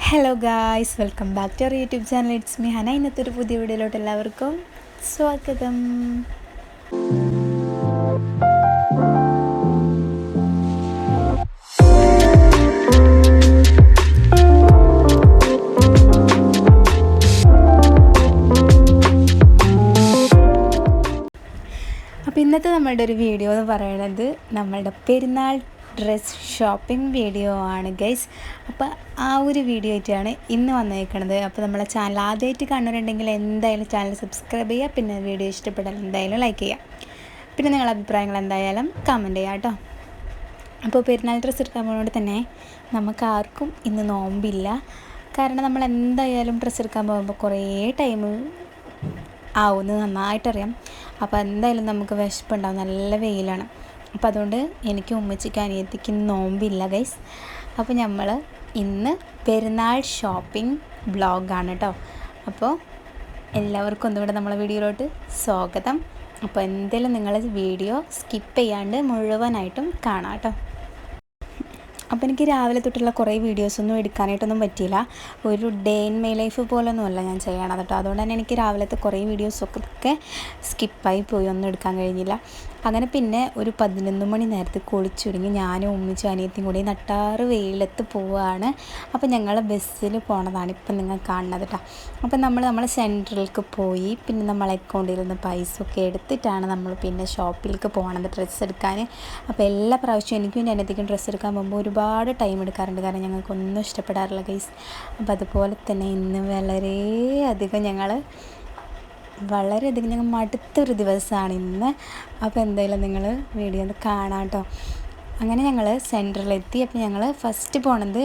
Hello guys, welcome back to our YouTube channel. It's me Hana. ഇന്നത്തെ ഒരു പുതിയ വീഡിയോയിലോട്ട് എല്ലാവർക്കും സ്വാഗതം. അപ്പോൾ ഇന്നത്തെ നമ്മളുടെ ഒരു വീഡിയോ എന്ന് പറയുന്നത് നമ്മളുടെ പെരുന്നാൾ ഡ്രസ് ഷോപ്പിംഗ് വീഡിയോ ആണ് ഗൈസ്. അപ്പോൾ ആ ഒരു വീഡിയോ ആയിട്ടാണ് ഇന്ന് വന്നേക്കുന്നത്. അപ്പോൾ നമ്മളെ ചാനൽ ആദ്യമായിട്ട് കാണുന്നുണ്ടെങ്കിൽ എന്തായാലും ചാനൽ സബ്സ്ക്രൈബ് ചെയ്യുക. പിന്നെ വീഡിയോ ഇഷ്ടപ്പെട്ടാൽ എന്തായാലും ലൈക്ക് ചെയ്യുക. പിന്നെ നിങ്ങളുടെ അഭിപ്രായങ്ങൾ എന്തായാലും കമൻറ്റ് ചെയ്യുക കേട്ടോ. അപ്പോൾ പെരുന്നാൾ ഡ്രസ്സ് എടുക്കാൻ പോകുന്നതുകൊണ്ട് തന്നെ നമുക്ക് ആർക്കും ഇന്ന് നോമ്പില്ല. കാരണം നമ്മൾ എന്തായാലും ഡ്രസ്സ് എടുക്കാൻ പോകുമ്പോൾ കുറേ ടൈം ആവുമെന്ന് നന്നായിട്ടറിയാം. അപ്പോൾ എന്തായാലും നമുക്ക് വിശപ്പുണ്ടാവും, നല്ല വെയിലാണ്. അപ്പോൾ അതുകൊണ്ട് എനിക്ക് ഉമ്മച്ചിക്ക് അനിയത്തിക്ക് നോമ്പില്ല ഗൈസ്. അപ്പോൾ നമ്മൾ ഇന്ന് പെരുന്നാൾ ഷോപ്പിംഗ് വ്ളോഗാണ് കേട്ടോ. അപ്പോൾ എല്ലാവർക്കും ഒന്നുകൂടെ നമ്മളെ വീഡിയോയിലോട്ട് സ്വാഗതം. അപ്പോൾ എന്തായാലും നിങ്ങൾ വീഡിയോ സ്കിപ്പ് ചെയ്യാണ്ട് മുഴുവനായിട്ടും കാണാം കേട്ടോ. അപ്പോൾ എനിക്ക് രാവിലെ തൊട്ടുള്ള കുറേ വീഡിയോസൊന്നും എടുക്കാനായിട്ടൊന്നും പറ്റിയില്ല. ഒരു ഡേ ഇൻ മൈ ലൈഫ് പോലൊന്നുമല്ല ഞാൻ ചെയ്യണത് കേട്ടോ. അതുകൊണ്ട് തന്നെ എനിക്ക് രാവിലത്തെ കുറേ വീഡിയോസൊക്കെ സ്കിപ്പായി പോയി, ഒന്നും എടുക്കാൻ കഴിഞ്ഞില്ല. അങ്ങനെ പിന്നെ ഒരു 11 മണി നേരത്ത് കുളിച്ചൊരുങ്ങി ഞാനും ഉമ്മിച്ചും അനിയത്തിയും കൂടി നട്ടാറ് വെയിലത്ത് പോവുകയാണ്. അപ്പോൾ ഞങ്ങൾ ബസ്സിൽ പോണതാണ് ഇപ്പം നിങ്ങൾ കാണുന്നത് കേട്ടോ. അപ്പം നമ്മളെ സെൻട്രലിലേക്ക് പോയി പിന്നെ നമ്മൾ അക്കൗണ്ടിൽ നിന്ന് പൈസ ഒക്കെ എടുത്തിട്ടാണ് നമ്മൾ പിന്നെ ഷോപ്പിലേക്ക് പോകണത് ഡ്രസ്സ് എടുക്കാൻ. അപ്പോൾ എല്ലാ പ്രാവശ്യവും എനിക്കും എൻ്റെ അനിയത്തിക്കും ഡ്രസ്സ് എടുക്കാൻ പോകുമ്പോൾ ഒരുപാട് ടൈം എടുക്കാറുണ്ട്, കാരണം ഞങ്ങൾക്കൊന്നും ഇഷ്ടപ്പെടാറില്ല ഗൈസ്. അപ്പോൾ അതുപോലെ തന്നെ ഇന്ന് വളരെയധികം ഞങ്ങൾ മടുത്തൊരു ദിവസമാണ് ഇന്ന്. അപ്പോൾ എന്തായാലും നിങ്ങൾ വീഡിയോ ഒന്ന് കാണാം കേട്ടോ. അങ്ങനെ ഞങ്ങൾ സെൻറ്ററിലെത്തി. അപ്പോൾ ഞങ്ങൾ ഫസ്റ്റ് പോണത്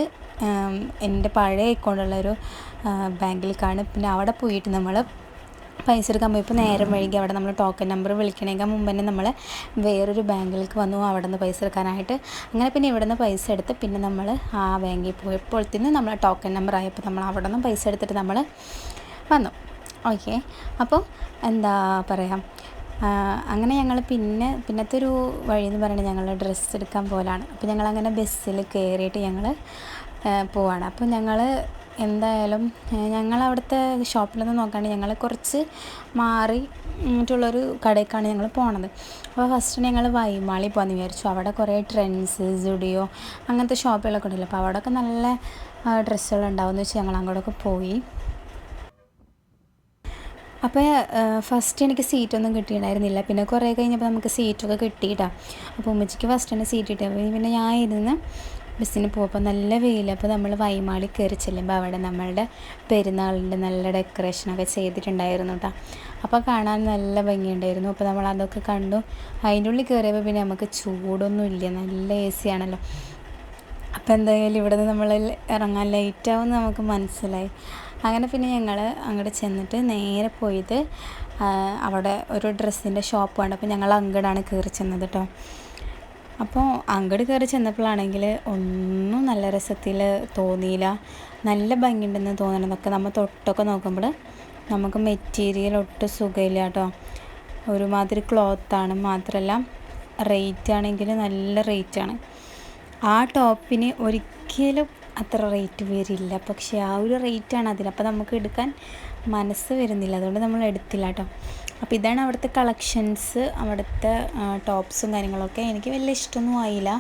എൻ്റെ പഴയ അക്കൗണ്ടുള്ളൊരു ബാങ്കിലേക്കാണ്. പിന്നെ അവിടെ പോയിട്ട് നമ്മൾ പൈസ എടുക്കാൻ പോയപ്പോൾ നേരം വൈകി. അവിടെ നമ്മൾ ടോക്കൺ നമ്പർ വിളിക്കണേക്കാൾ മുമ്പ് തന്നെ നമ്മൾ വേറൊരു ബാങ്കിലേക്ക് വന്നു അവിടെ നിന്ന് പൈസ എടുക്കാനായിട്ട്. അങ്ങനെ പിന്നെ ഇവിടെ നിന്ന് പൈസ എടുത്ത് പിന്നെ നമ്മൾ ആ ബാങ്കിൽ പോയപ്പോഴത്തേന് നമ്മൾ ടോക്കൺ നമ്പർ ആയപ്പോൾ നമ്മൾ അവിടെ നിന്ന് പൈസ എടുത്തിട്ട് നമ്മൾ വന്നു. ഓക്കെ, അപ്പോൾ എന്താ പറയുക, അങ്ങനെ ഞങ്ങൾ പിന്നത്തെ ഒരു വഴി എന്ന് പറയുന്നത് ഞങ്ങൾ ഡ്രസ്സ് എടുക്കാൻ പോലാണ്. അപ്പോൾ ഞങ്ങളങ്ങനെ ബസ്സിൽ കയറിയിട്ട് ഞങ്ങൾ പോവാണ്. അപ്പോൾ ഞങ്ങൾ എന്തായാലും ഞങ്ങളവിടുത്തെ ഷോപ്പിലൊന്നും നോക്കാണ്ട് ഞങ്ങൾ കുറച്ച് മാറി മറ്റുള്ളൊരു കടയ്ക്കാണ് ഞങ്ങൾ പോണത്. അപ്പോൾ ഫസ്റ്റ് ഞങ്ങൾ വൈമാളി പോകാമെന്ന് വിചാരിച്ചു. അവിടെ കുറേ ട്രെൻഡ്സ്, സ്റ്റുഡിയോ അങ്ങനത്തെ ഷോപ്പുകളൊക്കെ ഉണ്ടല്ലോ. അപ്പോൾ അവിടെയൊക്കെ നല്ല ഡ്രസ്സുകളുണ്ടാവുമെന്ന് വെച്ച് ഞങ്ങൾ അങ്ങോട്ടൊക്കെ പോയി. അപ്പോൾ ഫസ്റ്റ് എനിക്ക് സീറ്റൊന്നും കിട്ടിയിട്ടുണ്ടായിരുന്നില്ല. പിന്നെ കുറേ കഴിഞ്ഞപ്പോൾ നമുക്ക് സീറ്റൊക്കെ കിട്ടിയിട്ടാണ്. അപ്പോൾ ഉമ്മച്ചിക്ക് ഫസ്റ്റ് തന്നെ സീറ്റ് കിട്ടി. അപ്പോൾ പിന്നെ ഞാൻ ഇരുന്ന് ബസ്സിന് പോകുമ്പോൾ നല്ല വെയിൽ. അപ്പോൾ നമ്മൾ വൈമാളി കയറി ചെല്ലുമ്പോൾ അവിടെ നമ്മളുടെ പെരുന്നാളിൻ്റെ നല്ല ഡെക്കറേഷനൊക്കെ ചെയ്തിട്ടുണ്ടായിരുന്നു കേട്ടോ. അപ്പോൾ കാണാൻ നല്ല ഭംഗിയുണ്ടായിരുന്നു. അപ്പോൾ നമ്മൾ അതൊക്കെ കണ്ടു. അതിൻ്റെ ഉള്ളിൽ കയറിയപ്പോൾ പിന്നെ നമുക്ക് ചൂടൊന്നും ഇല്ല, നല്ല AC ആണല്ലോ. അപ്പോൾ എന്തായാലും ഇവിടെ നിന്ന് നമ്മൾ ഇറങ്ങാൻ ലേറ്റാവുമെന്ന് നമുക്ക് മനസ്സിലായി. അങ്ങനെ പിന്നെ ഞങ്ങൾ അങ്ങോട്ട് ചെന്നിട്ട് നേരെ പോയത് അവിടെ ഒരു ഡ്രസ്സിൻ്റെ ഷോപ്പാണ്. അപ്പോൾ ഞങ്ങൾ അങ്ങോട്ടാണ് കയറി ചെന്നത് കേട്ടോ. അപ്പോൾ അങ്ങോട്ട് കയറി ചെന്നപ്പോഴാണെങ്കിൽ ഒന്നും നല്ല രസത്തിൽ തോന്നിയില്ല. നല്ല ഭംഗിയുണ്ടെന്ന് തോന്നണതൊക്കെ നമ്മൾ തൊട്ടൊക്കെ നോക്കുമ്പോൾ നമുക്ക് മെറ്റീരിയൽ ഒട്ടും സുഖമില്ല കേട്ടോ. ഒരുമാതിരി ക്ലോത്താണ്, മാത്രമല്ല റേറ്റ് ആണെങ്കിൽ നല്ല റേറ്റാണ്. ആ ടോപ്പിന് ഒരിക്കലും അത്ര റേറ്റ് വരില്ല, പക്ഷേ ആ ഒരു റേറ്റാണ് അതിന്. അപ്പോൾ നമുക്ക് എടുക്കാൻ മനസ്സ് വരുന്നില്ല, അതുകൊണ്ട് നമ്മൾ എടുത്തില്ല കേട്ടോ. അപ്പോൾ ഇതാണ് അവിടുത്തെ കളക്ഷൻസ്, അവിടുത്തെ ടോപ്സും കാര്യങ്ങളൊക്കെ. എനിക്ക് വലിയ ഇഷ്ടമൊന്നും ആയില്ല.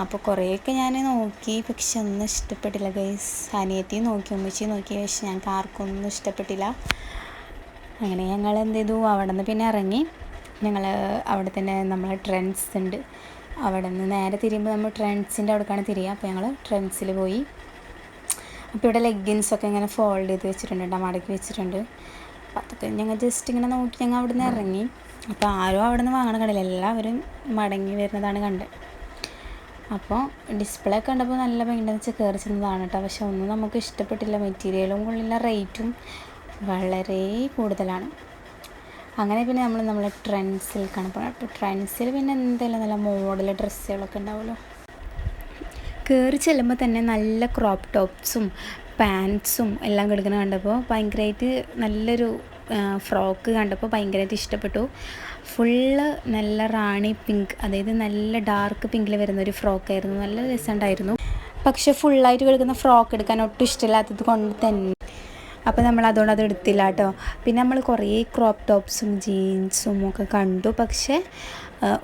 അപ്പോൾ കുറേയൊക്കെ ഞാൻ നോക്കി, പക്ഷെ ഒന്നും ഇഷ്ടപ്പെട്ടില്ല ഗൈസ്. അനിയത്തിയും നോക്കി, ഉമ്മച്ചി നോക്കി, പക്ഷെ ഞങ്ങൾക്ക് ആർക്കൊന്നും ഇഷ്ടപ്പെട്ടില്ല. അങ്ങനെ ഞങ്ങൾ എന്ത് ചെയ്തു, അവിടെ നിന്ന് പിന്നെ ഇറങ്ങി. ഞങ്ങൾ അവിടെ തന്നെ നമ്മളെ ട്രെൻഡ്സ് ഉണ്ട്, അവിടെ നിന്ന് നേരെ തിരിയുമ്പോൾ നമ്മൾ ട്രെൻഡ്സിൻ്റെ അവിടേക്കാണ് തിരിയുക. അപ്പോൾ ഞങ്ങൾ ട്രെൻഡ്സിൽ പോയി. അപ്പോൾ ഇവിടെ ലെഗിൻസൊക്കെ ഇങ്ങനെ ഫോൾഡ് ചെയ്ത് വെച്ചിട്ടുണ്ട് കേട്ടോ, മടക്കി വെച്ചിട്ടുണ്ട്. അപ്പോൾ അതൊക്കെ ഞങ്ങൾ ജസ്റ്റ് ഇങ്ങനെ നോക്കി ഞങ്ങൾ അവിടെ നിന്ന് ഇറങ്ങി. അപ്പോൾ ആരും അവിടെ നിന്ന് വാങ്ങണ കണ്ടില്ല, എല്ലാവരും മടങ്ങി വരുന്നതാണ് കണ്ടത്. അപ്പോൾ ഡിസ്പ്ലേ ഒക്കെ കണ്ടപ്പോൾ നല്ല ഭംഗിയുണ്ടെന്ന് വെച്ചാൽ കയറി ചെന്നതാണ് കേട്ടോ. പക്ഷെ ഒന്നും നമുക്ക് ഇഷ്ടപ്പെട്ടില്ല, മെറ്റീരിയലും കൊള്ളില്ല, റേറ്റും വളരെ കൂടുതലാണ്. അങ്ങനെ പിന്നെ നമ്മളെ ട്രെൻഡ്സിൽ കാണപ്പോൾ, അപ്പോൾ ട്രെൻഡ്സിൽ പിന്നെ എന്തായാലും നല്ല മോഡൽ ഡ്രസ്സുകളൊക്കെ ഉണ്ടാവുമല്ലോ. കയറി ചെല്ലുമ്പോൾ തന്നെ നല്ല ക്രോപ്പ് ടോപ്സും പാൻസും എല്ലാം കിടക്കുന്ന കണ്ടപ്പോൾ ഭയങ്കരമായിട്ട് നല്ലൊരു ഫ്രോക്ക് കണ്ടപ്പോൾ ഭയങ്കരമായിട്ട് ഇഷ്ടപ്പെട്ടു. ഫുള്ള് നല്ല റാണി പിങ്ക്, അതായത് നല്ല ഡാർക്ക് പിങ്കിൽ വരുന്നൊരു ഫ്രോക്കായിരുന്നു, നല്ല രസമുണ്ടായിരുന്നു. പക്ഷെ ഫുള്ളായിട്ട് കിടക്കുന്ന ഫ്രോക്ക് എടുക്കാൻ ഒട്ടും ഇഷ്ടമില്ലാത്തത് കൊണ്ട് തന്നെ അപ്പോൾ നമ്മൾ അതുകൊണ്ട് അത് എടുത്തില്ല കേട്ടോ. പിന്നെ നമ്മൾ കുറേ ക്രോപ്പ് ടോപ്സും ജീൻസും ഒക്കെ കണ്ടു. പക്ഷേ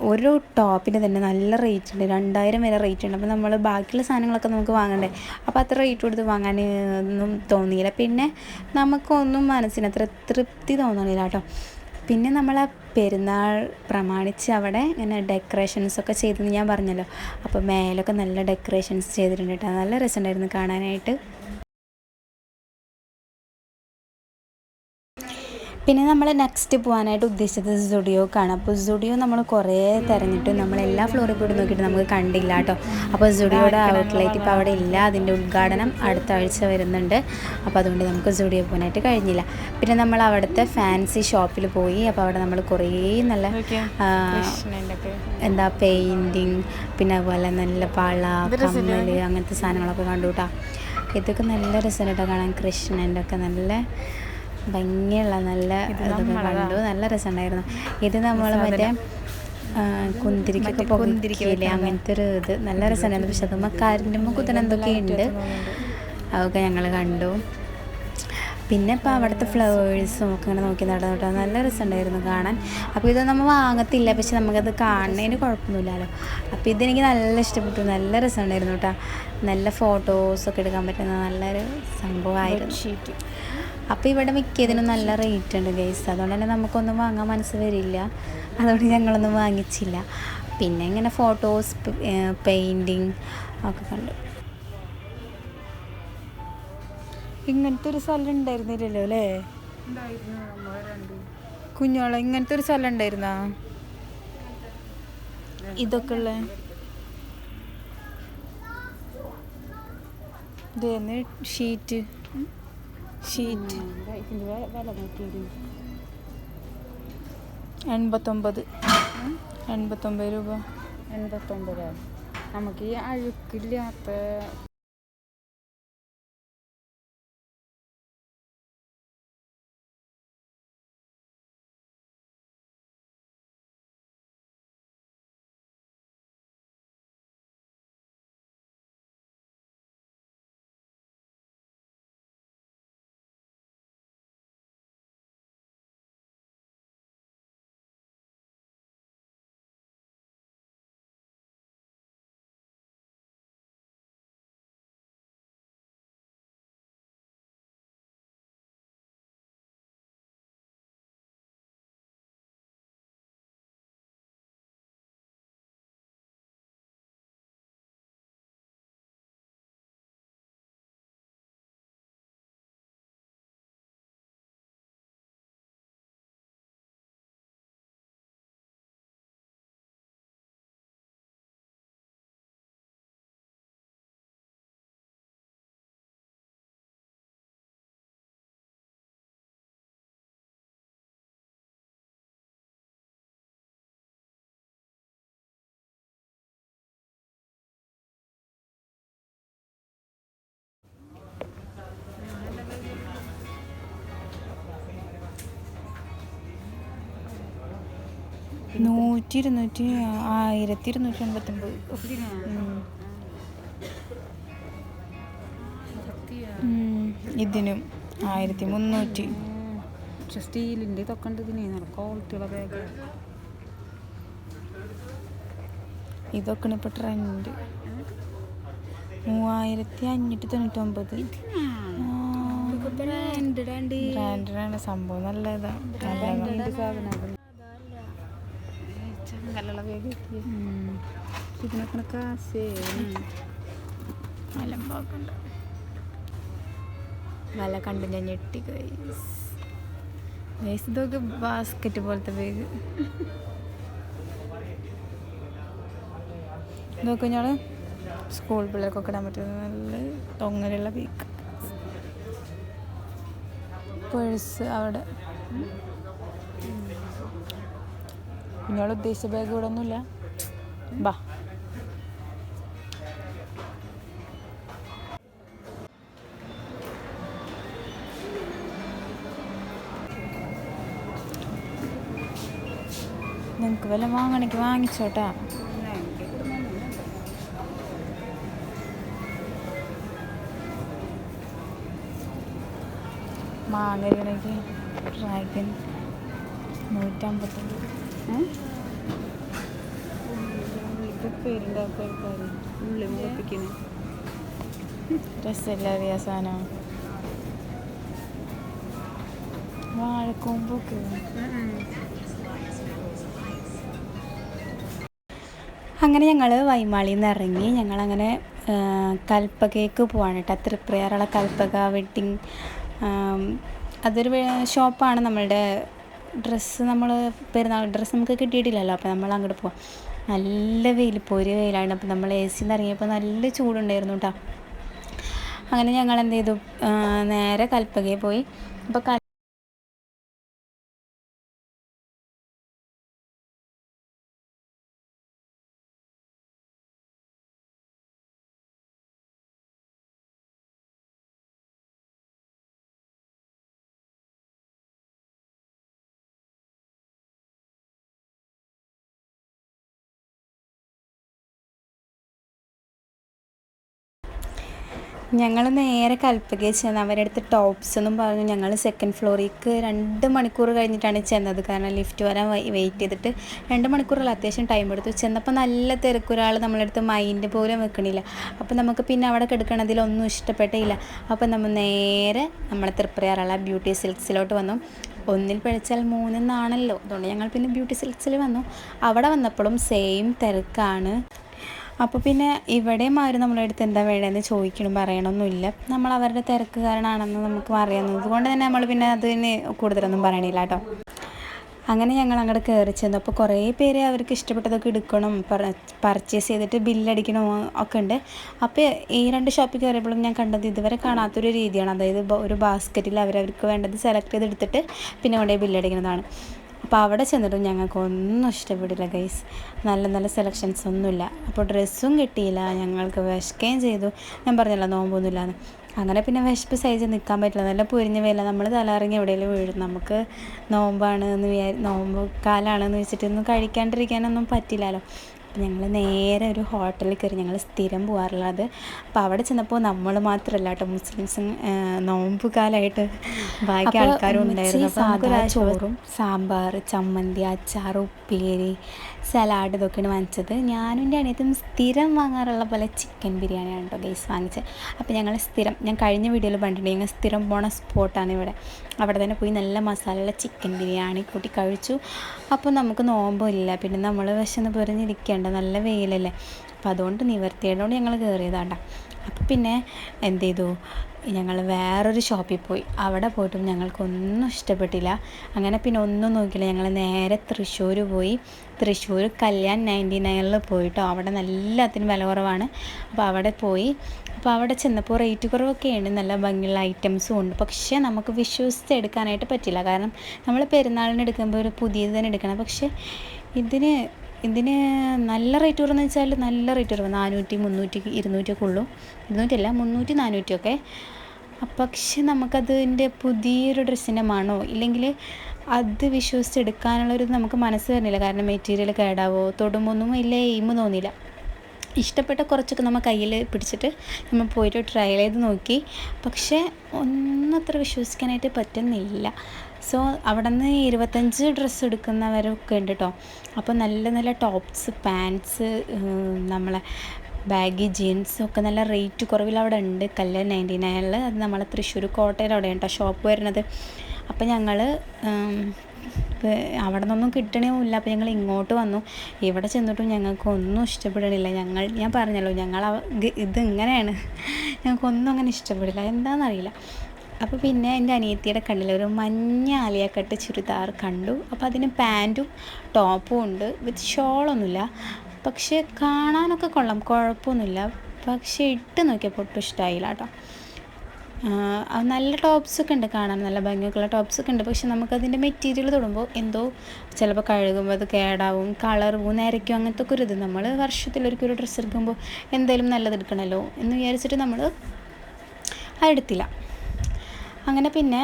ഒരു ടോപ്പിന് തന്നെ നല്ല റേറ്റ് ഉണ്ട്, 2000 വരെ റേറ്റ് ഉണ്ട്. അപ്പോൾ നമ്മൾ ബാക്കിയുള്ള സാധനങ്ങളൊക്കെ നമുക്ക് വാങ്ങണ്ടേ, അപ്പോൾ അത്ര റേറ്റ് കൊടുത്ത് വാങ്ങാൻ ഒന്നും തോന്നിയില്ല. പിന്നെ നമുക്കൊന്നും മനസ്സിന് അത്ര തൃപ്തി തോന്നണില്ല കേട്ടോ. പിന്നെ നമ്മളെ പെരുന്നാൾ പ്രമാണിച്ച് അവിടെ ഇങ്ങനെ ഡെക്കറേഷൻസൊക്കെ ചെയ്തെന്ന് ഞാൻ പറഞ്ഞല്ലോ. അപ്പോൾ മേലൊക്കെ നല്ല ഡെക്കറേഷൻസ് ചെയ്തിട്ടുണ്ട് കേട്ടോ. നല്ല രസമുണ്ടായിരുന്നു കാണാനായിട്ട്. പിന്നെ നമ്മൾ നെക്സ്റ്റ് പോകാനായിട്ട് ഉദ്ദേശിച്ചത് സുഡിയോക്കാണ്. അപ്പോൾ സുഡിയോ നമ്മൾ കുറേ തിരഞ്ഞിട്ട് നമ്മൾ എല്ലാ ഫ്ലോറിൽ കൂടി നോക്കിയിട്ട് നമുക്ക് കണ്ടില്ല കേട്ടോ. അപ്പോൾ സുഡിയോയുടെ ഔട്ട്ലെറ്റ് ഇപ്പോൾ അവിടെ ഇല്ല, അതിൻ്റെ ഉദ്ഘാടനം അടുത്ത ആഴ്ച വരുന്നുണ്ട്. അപ്പോൾ അതുകൊണ്ട് നമുക്ക് സുഡിയോ പോകാനായിട്ട് കഴിഞ്ഞില്ല. പിന്നെ നമ്മൾ അവിടുത്തെ ഫാൻസി ഷോപ്പിൽ പോയി. അപ്പോൾ അവിടെ നമ്മൾ കുറേ നല്ല എന്താ പെയിൻറ്റിങ്, പിന്നെ അതുപോലെ നല്ല വള, കമ്മൽ, അങ്ങനത്തെ സാധനങ്ങളൊക്കെ കണ്ടു കേട്ടോ. ഇതൊക്കെ നല്ല രസമാണ് കേട്ടോ കാണാൻ. കൃഷ്ണൻ്റെ ഒക്കെ നല്ല ഭംഗിയുള്ള നല്ല ഇതൊക്കെ കണ്ടു, നല്ല രസമുണ്ടായിരുന്നു. ഇത് നമ്മൾ മറ്റേ കുന്തിരിക്കൊക്കെ പൊന്തിരിക്കില്ലേ, അങ്ങനത്തെ ഒരു ഇത് നല്ല രസമുണ്ടായിരുന്നു. പക്ഷെ അതുമ്പോൾ കരണ്ടുമ്പോൾ കുത്തനെ എന്തൊക്കെയുണ്ട്, അതൊക്കെ ഞങ്ങൾ കണ്ടു. പിന്നെ ഇപ്പോൾ അവിടുത്തെ ഫ്ലവേഴ്സും ഒക്കെ ഇങ്ങനെ നോക്കി നടന്നു കേട്ടോ, നല്ല രസമുണ്ടായിരുന്നു കാണാൻ. അപ്പോൾ ഇത് നമ്മൾ വാങ്ങത്തില്ല, പക്ഷെ നമുക്കത് കാണുന്നതിന് കുഴപ്പമൊന്നുമില്ലല്ലോ. അപ്പോൾ ഇതെനിക്ക് നല്ല ഇഷ്ടപ്പെട്ടു, നല്ല രസമുണ്ടായിരുന്നു കേട്ടോ. നല്ല ഫോട്ടോസൊക്കെ എടുക്കാൻ പറ്റുന്ന നല്ലൊരു സംഭവമായിരുന്നു. അപ്പോൾ ഇവിടെ മിക്കതിനും നല്ല റേറ്റ് ഉണ്ട് ഗൈസ്, അതുകൊണ്ട് തന്നെ നമുക്കൊന്നും വാങ്ങാൻ മനസ്സ് വരില്ല. അതുകൊണ്ട് ഞങ്ങളൊന്നും വാങ്ങിച്ചില്ല. പിന്നെ ഇങ്ങനെ ഫോട്ടോസ്, പെയിൻറ്റിങ് ഒക്കെ കണ്ടു. ഇങ്ങനത്തെ ഒരു സ്ഥലം ഉണ്ടായിരുന്നില്ലല്ലോ അല്ലേ കുഞ്ഞോളെ? ഇങ്ങനത്തെ ഒരു സ്ഥലം ഉണ്ടായിരുന്നാ? ഇതൊക്കെ ഉള്ള ഇതേന്ന് ഷീറ്റ് 89 രൂപ. 89 നമുക്ക് ഈ അഴുക്കില്ലാത്ത നൂറ്റി 1289. ഇതിനും 1300. പക്ഷെ സ്റ്റീലിൻ്റെ ഇതൊക്കെ ഉണ്ട് ഇതിന് നല്ല ക്വാളിറ്റിയുള്ള ബാഗ്. ഇതൊക്കെയാണ് ഇപ്പോൾ ട്രെൻഡ്. 3599. ബ്രാൻഡാണ് സംഭവം, നല്ല ഇതാണ്. ചങ്ങലുള്ള ബാഗ് ഇതിനൊക്കെ കാശ് അലമ്പാക്കണ്ട. വില കണ്ട് ഞാൻ ഞെട്ടി ഗൈസ്. ഇതൊക്കെ ബാസ്ക്കറ്റ് പോലത്തെ ബാഗ്. ഇതൊക്കെ ഞാൻ സ്കൂൾ പിള്ളേർക്കൊക്കെ ഇടാൻ പറ്റുന്ന നല്ല തൊങ്ങലുള്ള ബാഗ്. പേഴ്സ് അവിടെ. കുഞ്ഞോൾ ഉദ്ദേശിച്ച ബാഗ് ഇവിടെ ഒന്നുമില്ല. ബാ നിങ്ങൾക്ക് വല്ല വാങ്ങണമെങ്കിൽ വാങ്ങിച്ചോട്ടാ. മാങ്ങരണെങ്കിൽ ഡ്രാഗൺ 150. പേരുണ്ടാക്കും ആൾക്കാർ ഉള്ളി മുളപ്പിക്കുന്നത് രസമില്ല അറിയാ സാധനം. വാഴക്കൂമ്പൊക്കെ. അങ്ങനെ ഞങ്ങൾ വൈമാളിയിൽ നിന്ന് ഇറങ്ങി. ഞങ്ങളങ്ങനെ കൽപ്പകയ്ക്ക് പോവാണ് കേട്ടോ. തൃപ്രയാറുള്ള കൽപ്പക വെഡ്ഡിങ്. അതൊരു ഷോപ്പാണ്. നമ്മളുടെ ഡ്രസ്സ്, നമ്മൾ പെരുന്നാൾ ഡ്രസ്സ് നമുക്ക് കിട്ടിയിട്ടില്ലല്ലോ. അപ്പോൾ നമ്മൾ അങ്ങോട്ട് പോവാം. നല്ല വെയിൽ, പൊരി വെയിലാണ്. അപ്പോൾ നമ്മൾ AC നിന്ന് ഇറങ്ങിയപ്പോൾ നല്ല ചൂടുണ്ടായിരുന്നു കേട്ടോ. അങ്ങനെ ഞങ്ങൾ എന്ത് ചെയ്തു, നേരെ കൽപ്പകയിൽ പോയി. അപ്പോൾ ഞങ്ങൾ നേരെ കൽപ്പകയിൽ ചെന്ന് അവരുടെ അടുത്ത് ടോപ്സ് എന്നും പറഞ്ഞു. ഞങ്ങൾ സെക്കൻഡ് ഫ്ലോറിലേക്ക് 2 മണിക്കൂർ കഴിഞ്ഞിട്ടാണ് ചെന്നത്. കാരണം ലിഫ്റ്റ് വരാൻ വെയിറ്റ് ചെയ്തിട്ട് 2 മണിക്കൂറല്ല, അത്യാവശ്യം ടൈം എടുത്തു. ചെന്നപ്പോൾ നല്ല തിരക്ക്, ഒരാൾ നമ്മളടുത്ത് മൈൻഡ് പോലും വെക്കണില്ല. അപ്പോൾ നമുക്ക് പിന്നെ അവിടെ കിടക്കണതിലൊന്നും ഇഷ്ടപ്പെട്ടില്ല. അപ്പോൾ നമ്മൾ നേരെ നമ്മളെ തൃപ്രയാറുള്ള ബ്യൂട്ടി സിൽക്സിലോട്ട് വന്നു. ഒന്നിൽ പിഴച്ചാൽ 3 എന്നാണല്ലോ, അതുകൊണ്ട് ഞങ്ങൾ പിന്നെ ബ്യൂട്ടി സിൽക്സിൽ വന്നു. അവിടെ വന്നപ്പോഴും സെയിം തിരക്കാണ്. അപ്പോൾ പിന്നെ ഇവിടെയും അവർ നമ്മളെ അടുത്ത് എന്താ വേണ്ടതെന്ന് ചോദിക്കണം, പറയണമൊന്നുമില്ല. നമ്മൾ അവരുടെ തിരക്കുകാരനാണെന്ന് നമുക്ക് അറിയാവുന്നത് കൊണ്ട് തന്നെ നമ്മൾ പിന്നെ അതിന് കൂടുതലൊന്നും പറയണില്ല കേട്ടോ. അങ്ങനെ ഞങ്ങൾ അങ്ങോട്ട് കയറി ചെന്നു. അപ്പോൾ കുറേ പേര് അവർക്ക് ഇഷ്ടപ്പെട്ടതൊക്കെ എടുക്കണം, പർച്ചേസ് ചെയ്തിട്ട് ബില്ലടിക്കണം ഒക്കെ ഉണ്ട്. അപ്പോൾ ഈ 2 ഷോപ്പിൽ കയറിയപ്പോഴും ഞാൻ കണ്ടത് ഇതുവരെ കാണാത്തൊരു രീതിയാണ്. അതായത് ഒരു ബാസ്ക്കറ്റിൽ അവരവർക്ക് വേണ്ടത് സെലക്ട് ചെയ്തെടുത്തിട്ട് പിന്നെ കൊണ്ടുപോയി ബില്ലടിക്കുന്നതാണ്. അപ്പോൾ അവിടെ ചെന്നിട്ടും ഞങ്ങൾക്കൊന്നും ഇഷ്ടപ്പെടില്ല ഗൈസ്. നല്ല നല്ല സെലക്ഷൻസ് ഒന്നുമില്ല. അപ്പോൾ ഡ്രസ്സും കിട്ടിയില്ല. ഞങ്ങൾക്ക് വിശക്കുകയും ചെയ്തു. ഞാൻ പറഞ്ഞല്ലോ നോമ്പൊന്നുമില്ലാന്ന്. അങ്ങനെ പിന്നെ വിശപ്പ് സൈസ് നിൽക്കാൻ പറ്റില്ല. നല്ല പൊരിഞ്ഞ വേല, നമ്മൾ തലയിറങ്ങി എവിടെയെങ്കിലും വീഴും. നമുക്ക് നോമ്പാണ് നോമ്പ് കാലമാണെന്ന് വെച്ചിട്ടൊന്നും കഴിക്കാണ്ടിരിക്കാനൊന്നും പറ്റില്ലല്ലോ. അപ്പോൾ ഞങ്ങൾ നേരെ ഒരു ഹോട്ടലിൽ കയറി. ഞങ്ങൾ സ്ഥിരം പോകാറുള്ളത്. അപ്പോൾ അവിടെ ചെന്നപ്പോൾ നമ്മൾ മാത്രമല്ല കേട്ടോ, മുസ്ലിംസും നോമ്പ് കാലമായിട്ട് ബാക്കി ആൾക്കാരും ഉണ്ടായിരുന്നു. അപ്പോൾ നമുക്കൊരു ചോറും സാമ്പാർ, ചമ്മന്തി, അച്ചാർ, ഉപ്പേരി, സലാഡ് ഇതൊക്കെയാണ് വാങ്ങിച്ചത്. ഞാനും എൻ്റെ അനിയത്തും സ്ഥിരം വാങ്ങാറുള്ള പോലെ ചിക്കൻ ബിരിയാണിയാണ് കേട്ടോ ഗൈസ് വാങ്ങിച്ചത്. അപ്പോൾ ഞങ്ങൾ സ്ഥിരം, ഞാൻ കഴിഞ്ഞ വീഡിയോയിൽ പറഞ്ഞിട്ടുണ്ട്, ഞങ്ങൾ സ്ഥിരം പോണ സ്പോട്ടാണ് ഇവിടെ. അവിടെ തന്നെ പോയി നല്ല മസാലയുള്ള ചിക്കൻ ബിരിയാണി കൂട്ടി കഴിച്ചു. അപ്പോൾ നമുക്ക് നോമ്പില്ല, പിന്നെ നമ്മൾ വിശന്ന് പൊരിഞ്ഞിരിക്കേണ്ട, നല്ല വെയിലല്ലേ. അപ്പോൾ അതുകൊണ്ട് നിവർത്തിയോട് ഞങ്ങൾ കയറിയതാണ്ട. അപ്പോൾ പിന്നെ എന്ത് ചെയ്തു, ഞങ്ങൾ വേറൊരു ഷോപ്പിൽ പോയി. അവിടെ പോയിട്ടും ഞങ്ങൾക്കൊന്നും ഇഷ്ടപ്പെട്ടില്ല. അങ്ങനെ പിന്നെ ഒന്നും നോക്കിയില്ല, ഞങ്ങൾ നേരെ തൃശ്ശൂർ പോയി. തൃശ്ശൂർ കല്യാൺ 99-ൽ പോയിട്ടോ. അവിടെ എല്ലാത്തിനും വില കുറവാണ്. അപ്പോൾ അവിടെ പോയി. അപ്പോൾ അവിടെ ചെന്നപ്പോൾ റേറ്റ് കുറവൊക്കെയാണ്, നല്ല ഭംഗിയുള്ള ഐറ്റംസും ഉണ്ട്. പക്ഷേ നമുക്ക് വിശ്വസിച്ച് എടുക്കാനായിട്ട് പറ്റില്ല. കാരണം നമ്മൾ പെരുന്നാളിന് എടുക്കുമ്പോൾ ഒരു പുതിയത് തന്നെ എടുക്കണം. പക്ഷേ ഇതിന് നല്ല റേറ്റ് കുറവെന്ന് വെച്ചാൽ നല്ല റേറ്റ് കുറവ്, 400, 300, 200 ഒക്കെ ഉള്ളൂ. 200 300, 400 ഒക്കെ. പക്ഷെ നമുക്കതിൻ്റെ പുതിയൊരു ഡ്രസ്സിൻ്റെ മണോ ഇല്ലെങ്കിൽ അത് വിശ്വസിച്ചെടുക്കാനുള്ളൊരു നമുക്ക് മനസ്സ് വരുന്നില്ല. കാരണം മെറ്റീരിയൽ കേടാവോ, തൊടുമ്പൊന്നും വലിയ എയിം തോന്നിയില്ല. ഇഷ്ടപ്പെട്ട കുറച്ചൊക്കെ നമ്മൾ കയ്യിൽ പിടിച്ചിട്ട് നമ്മൾ പോയിട്ട് ട്രയൽ ചെയ്ത് നോക്കി. പക്ഷേ ഒന്നത്ര വിശ്വസിക്കാനായിട്ട് പറ്റുന്നില്ല. സോ അവിടെ നിന്ന് 25 ഡ്രസ്സ് എടുക്കുന്നവരൊക്കെ ഉണ്ട് കേട്ടോ. അപ്പോൾ നല്ല നല്ല ടോപ്സ്, പാൻറ്റ്സ്, നമ്മളെ ബാഗി ജീൻസും ഒക്കെ നല്ല റേറ്റ് കുറവിൽ അവിടെ ഉണ്ട്. കല്യാൺ 99-ൽ. അത് നമ്മളെ തൃശ്ശൂർ കോട്ടയിൽ അവിടെയാണ് കേട്ടോ ഷോപ്പ് വരുന്നത്. അപ്പോൾ ഞങ്ങൾ അവിടെ നിന്നൊന്നും കിട്ടണമില്ല. അപ്പോൾ ഞങ്ങൾ ഇങ്ങോട്ട് വന്നു. ഇവിടെ ചെന്നിട്ടും ഞങ്ങൾക്കൊന്നും ഇഷ്ടപ്പെടണില്ല. ഞാൻ പറഞ്ഞല്ലോ, ഇതിങ്ങനെയാണ്, ഞങ്ങൾക്കൊന്നും അങ്ങനെ ഇഷ്ടപ്പെടില്ല, എന്താണെന്നറിയില്ല. അപ്പോൾ പിന്നെ എൻ്റെ അനിയത്തിയുടെ കണ്ണിൽ ഒരു മഞ്ഞ ആലിയ കട്ട് ചുരിദാർ കണ്ടു. അപ്പോൾ അതിന് പാൻറ്റും ടോപ്പും ഉണ്ട്, വിത്ത് ഷോളൊന്നുമില്ല. പക്ഷേ കാണാനൊക്കെ കൊള്ളാം, കുഴപ്പമൊന്നുമില്ല. പക്ഷേ ഇട്ട് നോക്കിയപ്പോൾ ഒട്ടും ഇഷ്ടമായില്ല കേട്ടോ. നല്ല ടോപ്സൊക്കെ ഉണ്ട്, കാണാൻ നല്ല ഭംഗിയൊക്കെയുള്ള ടോപ്സൊക്കെ ഉണ്ട്. പക്ഷെ നമുക്കതിൻ്റെ മെറ്റീരിയൽ തൊടുമ്പോൾ എന്തോ ചിലപ്പോൾ കഴുകുമ്പോൾ അത് കേടാവും, കളർ പോകും, നരയ്ക്കും, അങ്ങനത്തെ ഒക്കെ ഒരു ഇത്. നമ്മൾ വർഷത്തിലൊരിക്കൽ ഒരു ഡ്രസ്സ് എടുക്കുമ്പോൾ എന്തായാലും നല്ലത് എടുക്കണമല്ലോ എന്ന് വിചാരിച്ചിട്ട് നമ്മൾ അതെടുത്തില്ല. അങ്ങനെ പിന്നെ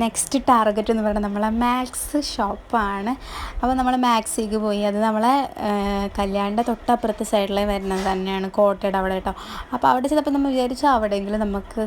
നെക്സ്റ്റ് ടാർഗറ്റ് എന്ന് പറയുന്നത് നമ്മളെ മാക്സ് ഷോപ്പാണ്. അപ്പോൾ നമ്മൾ മാക്സിക്ക് പോയി. അത് നമ്മളെ കല്യാണിൻ്റെ തൊട്ടപ്പുറത്തെ സൈഡിൽ വരുന്നത് തന്നെയാണ്, കോട്ടയുടെ അവിടെ കേട്ടോ. അപ്പോൾ അവിടെ ചെന്നപ്പോൾ നമ്മൾ വിചാരിച്ചു അവിടെയെങ്കിലും നമുക്ക്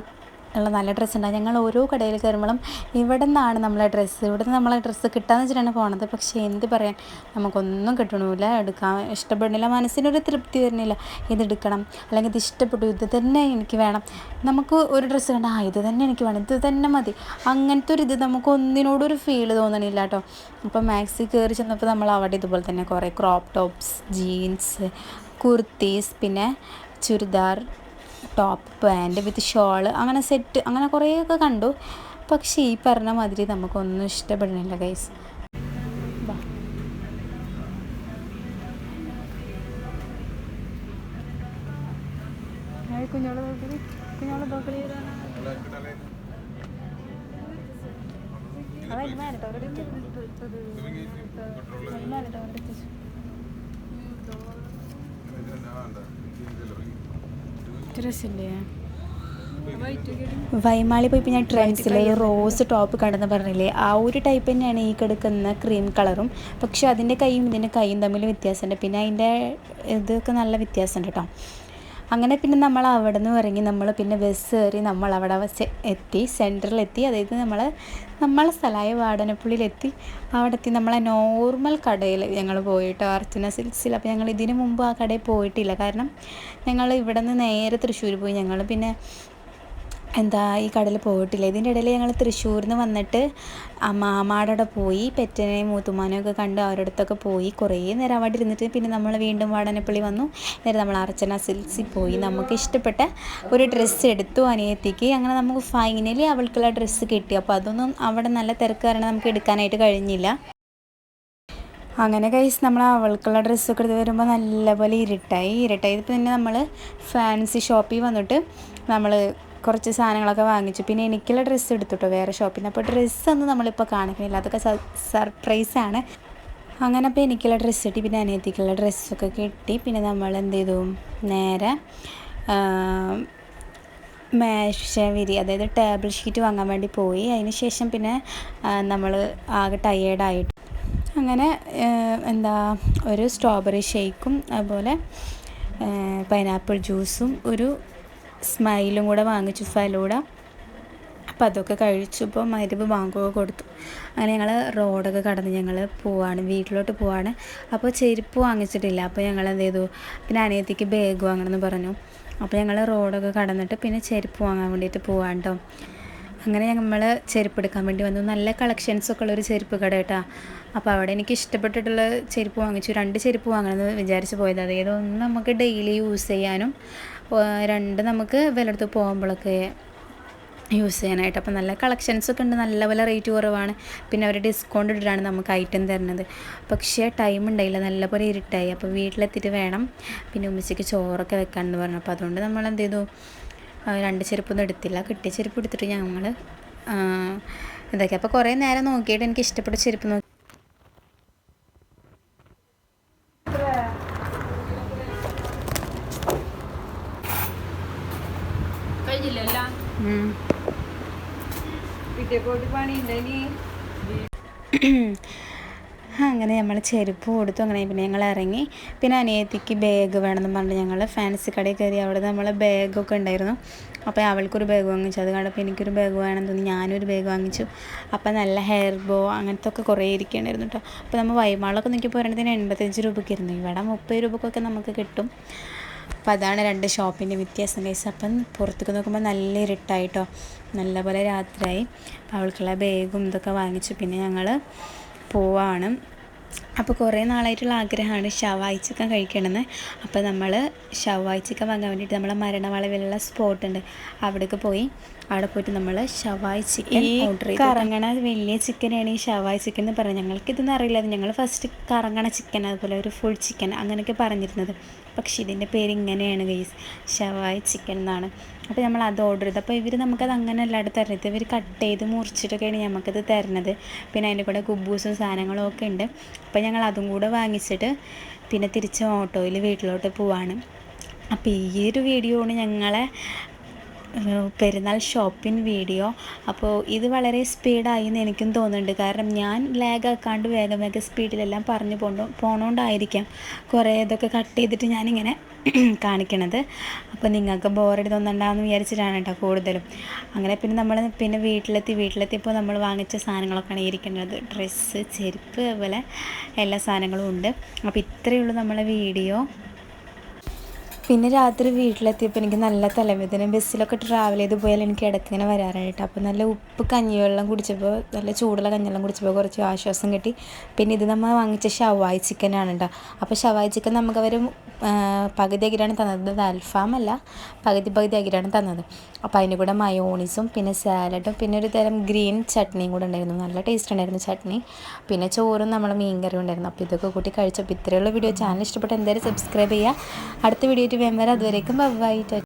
ഉള്ള നല്ല ഡ്രസ്സ് ഉണ്ടാകും. ഞങ്ങൾ ഓരോ കടയിൽ കയറുമ്പോഴും ഇവിടെ നിന്നാണ് നമ്മളെ ഡ്രസ്സ്, ഇവിടെ നിന്ന് നമ്മളെ ഡ്രസ്സ് കിട്ടാന്ന് വെച്ചിട്ടാണ് പോണത്. പക്ഷേ എന്ത് പറയാൻ, നമുക്കൊന്നും കിട്ടണില്ല, എടുക്കാൻ ഇഷ്ടപ്പെടുന്നില്ല, മനസ്സിനൊരു തൃപ്തി വരുന്നില്ല. ഇതെടുക്കണം, അല്ലെങ്കിൽ ഇത് ഇഷ്ടപ്പെട്ടു, ഇത് തന്നെ എനിക്ക് വേണം. നമുക്ക് ഒരു ഡ്രസ്സ് കണ്ട ഇത് തന്നെ എനിക്ക് വേണം, ഇത് തന്നെ മതി, അങ്ങനത്തെ ഒരു ഇത് നമുക്ക് ഒന്നിനോടൊരു ഫീൽ തോന്നണില്ല കേട്ടോ. അപ്പോൾ മാക്സി കയറി ചെന്നപ്പോൾ നമ്മൾ അവിടെ ഇതുപോലെ തന്നെ കുറേ ക്രോപ്പ് ടോപ്സ്, ജീൻസ്, കുർത്തീസ്, പിന്നെ ചുരിദാർ ടോപ്പ്, പാൻറ്റ് വിത്ത് ഷോള്, അങ്ങനെ സെറ്റ്, അങ്ങനെ കുറേയൊക്കെ കണ്ടു. പക്ഷേ ഈ പറഞ്ഞ മാതിരി നമുക്കൊന്നും ഇഷ്ടപ്പെടുന്നില്ല ഗൈസ്. ഡ്രസ്സില്ലേ വൈമാളി പോയപ്പോൾ ഞാൻ ട്രെൻഡ്സിലെ റോസ് ടോപ്പ് കണ്ടെന്ന് പറഞ്ഞില്ലേ, ആ ഒരു ടൈപ്പ് തന്നെയാണ് ഈ കിടക്കുന്ന ക്രീം കളറും. പക്ഷെ അതിൻ്റെ കൈയും ഇതിൻ്റെ കൈയും തമ്മിൽ വ്യത്യാസമുണ്ട്, പിന്നെ അതിൻ്റെ ഇതൊക്കെ നല്ല വ്യത്യാസമുണ്ട് കേട്ടോ. അങ്ങനെ പിന്നെ നമ്മൾ അവിടെ നിന്ന് ഇറങ്ങി നമ്മൾ പിന്നെ ബസ് കയറി നമ്മൾ അവിടെ എത്തി, സെൻറ്ററിലെത്തി. അതായത് നമ്മളെ സ്ഥലമായ വാടനപ്പള്ളിയിലെത്തി. അവിടെ എത്തി നമ്മളെ നോർമൽ കടയിൽ ഞങ്ങൾ പോയിട്ടോ, അർച്ചന സിൽക്സിൽ. അപ്പോൾ ഞങ്ങൾ ഇതിനു മുമ്പ് ആ കടയിൽ പോയിട്ടില്ല, കാരണം ഞങ്ങൾ ഇവിടെ നിന്ന് നേരെ തൃശ്ശൂർ പോയി. ഞങ്ങൾ പിന്നെ ഈ കടയിൽ പോയിട്ടില്ല. ഇതിൻ്റെ ഇടയിൽ ഞങ്ങൾ തൃശ്ശൂരിൽ നിന്ന് വന്നിട്ട് മാമാടെ പോയി, പെറ്റനെയും മൂത്തുമാനെയും ഒക്കെ കണ്ട് അവരുടെ അടുത്തൊക്കെ പോയി കുറേ നേരം അവിടെ ഇരുന്നിട്ട് പിന്നെ നമ്മൾ വീണ്ടും വാടനപ്പള്ളി വന്നു. നേരെ നമ്മൾ അർച്ചന സിൽക്സിൽ പോയി നമുക്ക് ഇഷ്ടപ്പെട്ട ഒരു ഡ്രസ്സ് എടുത്തു അനിയത്തിക്ക്. അങ്ങനെ നമുക്ക് ഫൈനലി അവൾക്കുള്ള ഡ്രസ്സ് കിട്ടി. അപ്പോൾ അതൊന്നും അവിടെ നല്ല തിരക്ക് കാരണം നമുക്ക് എടുക്കാനായിട്ട് കഴിഞ്ഞില്ല. അങ്ങനെ ഗൈസ് നമ്മൾ അവൾക്കുള്ള ഡ്രസ്സൊക്കെ എടുത്ത് വരുമ്പോൾ നല്ലപോലെ ഇരുട്ടായി. പിന്നെ നമ്മൾ ഫാൻസി ഷോപ്പിൽ വന്നിട്ട് നമ്മൾ കുറച്ച് സാധനങ്ങളൊക്കെ വാങ്ങിച്ചു. പിന്നെ എനിക്കുള്ള ഡ്രസ്സ് എടുത്തുട്ടോ വേറെ ഷോപ്പിൽ നിന്ന്. അപ്പോൾ ഡ്രസ്സൊന്നും നമ്മളിപ്പോൾ കാണിക്കുന്നില്ല, അതൊക്കെ സർപ്രൈസാണ്. അങ്ങനെ അപ്പോൾ എനിക്കുള്ള ഡ്രസ്സ് കിട്ടി, പിന്നെ അനിയത്തിക്കുള്ള ഡ്രസ്സൊക്കെ കിട്ടി. പിന്നെ നമ്മൾ എന്ത് ചെയ്തു, നേരെ മേശവിരി, അതായത് ടേബിൾ ഷീറ്റ് വാങ്ങാൻ വേണ്ടി പോയി. അതിന് ശേഷം പിന്നെ നമ്മൾ ആകെ ടയേർഡായിട്ട് അങ്ങനെ ഒരു സ്ട്രോബെറി ഷേക്കും അതുപോലെ പൈനാപ്പിൾ ജ്യൂസും ഒരു സ്മൈലും കൂടെ വാങ്ങിച്ചു, ഫലൂഡ. അപ്പോൾ അതൊക്കെ കഴിച്ചു. ഇപ്പോൾ മഗ്‌രിബ് ബാങ്കൊക്കെ കൊടുത്തു. അങ്ങനെ ഞങ്ങൾ റോഡൊക്കെ കടന്ന് ഞങ്ങൾ വീട്ടിലോട്ട് പോവാണ്. അപ്പോൾ ചെരുപ്പ് വാങ്ങിച്ചിട്ടില്ല. അപ്പോൾ ഞങ്ങൾ എന്ത് ചെയ്തു, പിന്നെ അനിയത്തിക്ക് ബാഗ് വാങ്ങണമെന്ന് പറഞ്ഞു. അപ്പോൾ ഞങ്ങൾ റോഡൊക്കെ കടന്നിട്ട് പിന്നെ ചെരുപ്പ് വാങ്ങാൻ വേണ്ടിയിട്ട് പോവാണ് കേട്ടോ. അങ്ങനെ നമ്മൾ ചെരുപ്പ് എടുക്കാൻ വേണ്ടി വന്നു. നല്ല കളക്ഷൻസൊക്കെ ഉള്ളൊരു ചെരുപ്പ് കട കേട്ടോ. അപ്പോൾ അവിടെ എനിക്ക് ഇഷ്ടപ്പെട്ടിട്ടുള്ള ചെരുപ്പ് വാങ്ങിച്ചു. 2 ചെരുപ്പ് വാങ്ങണമെന്ന് വിചാരിച്ച് പോയത്. അതായത് ഒന്ന് നമുക്ക് ഡെയിലി യൂസ് ചെയ്യാനും 2 നമുക്ക് വിലടുത്ത് പോകുമ്പോഴൊക്കെ യൂസ് ചെയ്യാനായിട്ട്. അപ്പോൾ നല്ല കളക്ഷൻസൊക്കെ ഉണ്ട്, നല്ലപോലെ റേറ്റ് കുറവാണ്. പിന്നെ അവർ ഡിസ്കൗണ്ട് ഇട്ടിട്ടാണ് നമുക്ക് ഐറ്റം തരുന്നത്. പക്ഷേ ടൈം ഉണ്ടായില്ല, നല്ലപോലെ ഇരുട്ടായി. അപ്പോൾ വീട്ടിലെത്തിയിട്ട് വേണം പിന്നെ ഉമ്മച്ചിക്ക് ചോറൊക്കെ വെക്കാമെന്ന് പറഞ്ഞു. അപ്പോൾ അതുകൊണ്ട് നമ്മൾ എന്ത് ചെയ്തു, 2 ചെരുപ്പൊന്നും എടുത്തില്ല. കിട്ടിയ ചെരുപ്പ് എടുത്തിട്ട് ഞങ്ങൾ ഇതൊക്കെ. അപ്പോൾ കുറേ നേരം നോക്കിയിട്ട് എനിക്ക് ഇഷ്ടപ്പെട്ട ചെരുപ്പ് നോക്കി. അങ്ങനെ നമ്മൾ ചെരുപ്പ് കൊടുത്തു. അങ്ങനെ പിന്നെ ഞങ്ങൾ ഇറങ്ങി. പിന്നെ അനിയത്തിക്ക് ബാഗ് വേണമെന്ന് പറഞ്ഞ് ഞങ്ങൾ ഫാൻസി കടയിൽ കയറി. അവിടെ നമ്മൾ ബാഗൊക്കെ ഉണ്ടായിരുന്നു. അപ്പോൾ അവൾക്കൊരു ബാഗ് വാങ്ങിച്ചു. അത് കണ്ടപ്പോൾ എനിക്കൊരു ബാഗ് വേണമെന്ന് തോന്നി, ഞാനൊരു ബാഗ് വാങ്ങിച്ചു. അപ്പോൾ നല്ല ഹെയർ ബോ അങ്ങനത്തെ ഒക്കെ കുറേ ഇരിക്കുകയായിരുന്നു കേട്ടോ. അപ്പോൾ നമ്മൾ വൈമാളൊക്കെ നോക്കി പോരണതിന് 85 രൂപയ്ക്കായിരുന്നു. ഇവിടെ 30 രൂപക്കൊക്കെ നമുക്ക് കിട്ടും. അപ്പോൾ അതാണ് 2 ഷോപ്പിൻ്റെ വ്യത്യാസം ഗൈസ്. അപ്പം പുറത്തേക്ക് നോക്കുമ്പോൾ നല്ല ഇരുട്ടായിട്ടോ, നല്ലപോലെ രാത്രിയായി. അവൾക്കുള്ള ബാഗും ഇതൊക്കെ വാങ്ങിച്ചു. പിന്നെ ഞങ്ങൾ പോവാണ്. അപ്പോൾ കുറേ നാളായിട്ടുള്ള ആഗ്രഹമാണ് ഷവായി ചിക്കൻ കഴിക്കണമെന്ന്. അപ്പോൾ നമ്മൾ ഷവായി ചിക്കൻ വാങ്ങാൻ വേണ്ടിയിട്ട് നമ്മളെ മരണവളവിലുള്ള സ്പോട്ടുണ്ട്, അവിടേക്ക് പോയി. അവിടെ പോയിട്ട് നമ്മൾ ഷവായി ചിക്കൻ ഓർഡർ ചെയ്തു. കറങ്ങണ വലിയ ചിക്കനാണ് ഈ ഷവായി ചിക്കൻ എന്ന് പറയുന്നത്. ഞങ്ങൾക്കിതൊന്നും അറിയില്ല. ഞങ്ങൾ ഫസ്റ്റ് കറങ്ങണ ചിക്കൻ, അതുപോലെ ഒരു ഫുൾ ചിക്കൻ അങ്ങനെയൊക്കെ പറഞ്ഞിരുന്നത്. പക്ഷേ ഇതിൻ്റെ പേര് ഇങ്ങനെയാണ് ഗൈസ്, ഷവായി ചിക്കൻ എന്നാണ്. അപ്പോൾ നമ്മൾ അത് ഓർഡർ ചെയ്തു. അപ്പോൾ ഇവർ നമുക്കത് അങ്ങനെ അല്ലാണ്ട് തരുന്നത്, ഇവർ കട്ട് ചെയ്ത് മുറിച്ചിട്ടൊക്കെയാണ് നമുക്കത് തരുന്നത്. പിന്നെ അതിൻ്റെ കൂടെ കുബൂസും സാധനങ്ങളും ഒക്കെ ഉണ്ട്. അപ്പോൾ ഞങ്ങൾ അതും കൂടെ വാങ്ങിച്ചിട്ട് പിന്നെ തിരിച്ച് ഓട്ടോയിൽ വീട്ടിലോട്ട് പോവാണ്. അപ്പോൾ ഈ ഒരു വീഡിയോ ആണ് ഞങ്ങളെ പെരുന്നാൾ ഷോപ്പിംഗ് വീഡിയോ. അപ്പോൾ ഇത് വളരെ സ്പീഡായി എന്ന് എനിക്കും തോന്നുന്നുണ്ട്. കാരണം ഞാൻ ലാഗ് ആക്കാണ്ട് വേഗം വേഗം സ്പീഡിലെല്ലാം പറഞ്ഞു പോണോണ്ടായിരിക്കാം കുറേ ഇതൊക്കെ കട്ട് ചെയ്തിട്ട് ഞാനിങ്ങനെ കാണിക്കണത്. അപ്പോൾ നിങ്ങൾക്ക് ബോറടി തോന്നണ്ടെന്ന് വിചാരിച്ചിട്ടാണ് കേട്ടോ കൂടുതലും. അങ്ങനെ പിന്നെ നമ്മൾ വീട്ടിലെത്തിയപ്പോൾ നമ്മൾ വാങ്ങിച്ച സാധനങ്ങളൊക്കെയാണ് ഇരിക്കുന്നത്. ഡ്രസ്സ്, ചെരുപ്പ്, അതുപോലെ എല്ലാ സാധനങ്ങളും ഉണ്ട്. അപ്പോൾ ഇത്രയേ ഉള്ളൂ നമ്മളെ വീഡിയോ. പിന്നെ രാത്രി വീട്ടിലെത്തിയപ്പോൾ എനിക്ക് നല്ല തലവേദന. ബസ്സിലൊക്കെ ട്രാവൽ ചെയ്ത് പോയാൽ എനിക്ക് ഇടയ്ക്കിങ്ങനെ വരാറായിട്ട്. അപ്പോൾ നല്ല ഉപ്പ് കഞ്ഞിവെള്ളം കുടിച്ചപ്പോൾ, നല്ല ചൂടുള്ള കഞ്ഞിവെള്ളം കുടിച്ചപ്പോൾ കുറച്ച് ആശ്വാസം കിട്ടി. പിന്നെ ഇത് നമ്മൾ വാങ്ങിച്ച ഷവായി ചിക്കനാണ് കേട്ടോ. അപ്പോൾ ഷവായി ചിക്കൻ നമുക്ക് അവർ പകുതി ആക്കിയിട്ടാണ് തന്നത്. ഇത് അൽഫാമല്ല, പകുതി ആക്കിയിട്ടാണ് തന്നത്. അപ്പോൾ അതിൻ്റെ കൂടെ മയോണീസും പിന്നെ സാലഡും പിന്നെ ഒരു തരം ഗ്രീൻ ചട്നിയും കൂടെ ഉണ്ടായിരുന്നു. നല്ല ടേസ്റ്റ് ഉണ്ടായിരുന്നു ചട്നി. പിന്നെ ചോറും നമ്മൾ മീൻകറിയും ഉണ്ടായിരുന്നു. അപ്പോൾ ഇതൊക്കെ കൂട്ടി കഴിച്ചപ്പോൾ ഇത്രയുള്ള വീഡിയോ. ചാനൽ ഇഷ്ടപ്പെട്ട് എന്തായാലും സബ്സ്ക്രൈബ് ചെയ്യുക. അടുത്ത വീഡിയോ വേഗം വരാം. അതുവരേക്കും ബൈ.